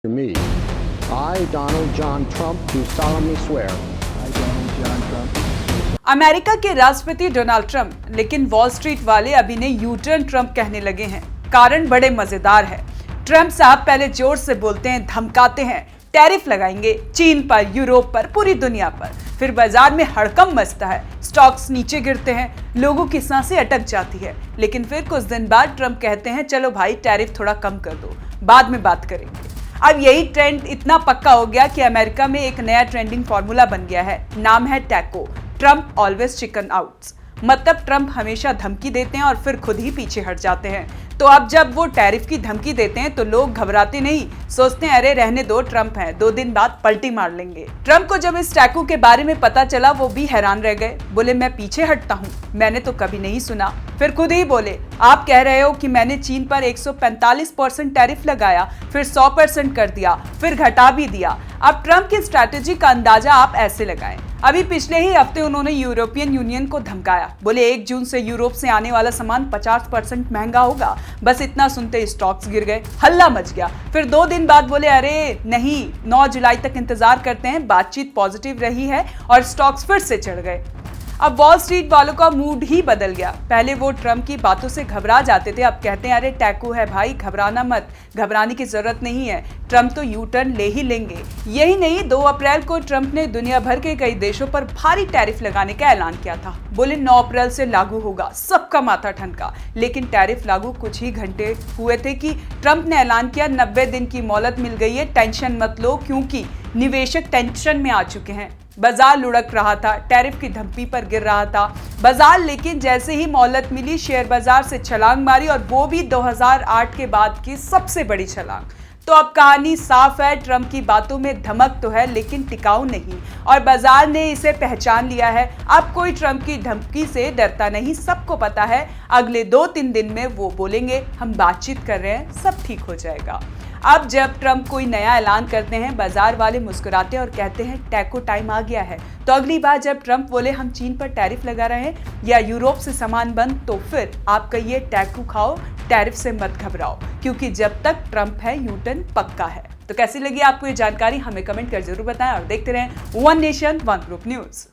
To me, I, Donald John Trump, do solemnly swear. I, Donald John Trump. America के राष्ट्रपति Donald Trump, लेकिन wall street वाले अभी ने यू टर्न ट्रंप कहने लगे हैं। कारण बड़े मजेदार है। ट्रंप साहब पहले जोर से बोलते हैं, धमकाते हैं, टैरिफ लगाएंगे चीन पर, यूरोप पर, पूरी दुनिया पर। फिर बाजार में हड़कंप मचता है, स्टॉक्स नीचे गिरते हैं, लोगों की सांसें अटक जाती है। लेकिन फिर कुछ दिन बाद ट्रंप कहते हैं, चलो भाई टैरिफ थोड़ा कम कर दो, बाद में बात करेंगे। अब यही ट्रेंड इतना पक्का हो गया कि अमेरिका में एक नया ट्रेंडिंग फॉर्मूला बन गया है। नाम है taco, Trump always chicken outs. मतलब ट्रंप हमेशा धमकी देते हैं और फिर खुद ही पीछे हट जाते हैं। तो अब जब वो टैरिफ की धमकी देते हैं तो लोग घबराते नहीं, सोचते हैं अरे रहने दो, ट्रंप है, 2 दिन बाद पलटी मार लेंगे। ट्रंप को जब इस टैको के बारे में पता चला वो भी हैरान रह गए। बोले मैं पीछे हटता हूँ, मैंने तो कभी नहीं सुना। फिर खुद ही बोले, आप कह रहे हो कि मैंने चीन पर 145% टैरिफ लगाया, फिर 100% कर दिया, फिर घटा भी दिया। अब ट्रंप की स्ट्रैटेजी का अंदाजा आप ऐसे लगाएं। अभी पिछले ही हफ्ते उन्होंने यूरोपियन यूनियन को धमकाया। बोले 1 जून से यूरोप से आने वाला सामान 50% महंगा होगा। बस इतना सुनते स्टॉक्स गिर गए, हल्ला मच गया। फिर 2 दिन बाद बोले अरे नहीं, 9 जुलाई तक इंतजार करते हैं, बातचीत पॉजिटिव रही है, और स्टॉक्स फिर से चढ़ गए। अब वॉल स्ट्रीट वालों का मूड ही बदल गया। पहले वो ट्रंप की बातों से घबरा जाते थे, अब कहते हैं अरे टैको है भाई, घबराना मत, घबराने की जरूरत नहीं है, ट्रंप तो यू टर्न ले ही लेंगे। यही नहीं, 2 अप्रैल को ट्रंप ने दुनिया भर के कई देशों पर भारी टैरिफ लगाने का ऐलान किया था। बोले 9 अप्रैल से लागू होगा, सबका माथा ठनका। लेकिन टैरिफ लागू कुछ ही घंटे हुए थे कि ट्रंप ने ऐलान किया 90 दिन की मोहलत मिल गई है, टेंशन मत लो, क्योंकि निवेशक टेंशन में आ चुके हैं। बाजार लुढ़क रहा था, टैरिफ की धमकी पर गिर रहा था बाजार, लेकिन जैसे ही मोहलत मिली शेयर बाजार से छलांग मारी, और वो भी 2008 के बाद की सबसे बड़ी छलांग। तो अब कहानी साफ है, ट्रंप की बातों में धमक तो है लेकिन टिकाऊ नहीं, और बाजार ने इसे पहचान लिया है। अब कोई ट्रंप की धमकी से डरता नहीं, सबको पता है अगले 2-3 दिन में वो बोलेंगे हम बातचीत कर रहे हैं, सब ठीक हो जाएगा। अब जब ट्रंप कोई नया ऐलान करते हैं, बाजार वाले मुस्कुराते हैं और कहते हैं टैको टाइम आ गया है। तो अगली बार जब ट्रंप बोले हम चीन पर टैरिफ लगा रहे हैं या यूरोप से सामान बंद, तो फिर आप कहिए टैको खाओ, टैरिफ से मत घबराओ, क्योंकि जब तक ट्रंप है यू टर्न पक्का है। तो कैसी लगी आपको ये जानकारी, हमें कमेंट कर जरूर बताएं, और देखते रहें one nation one group news.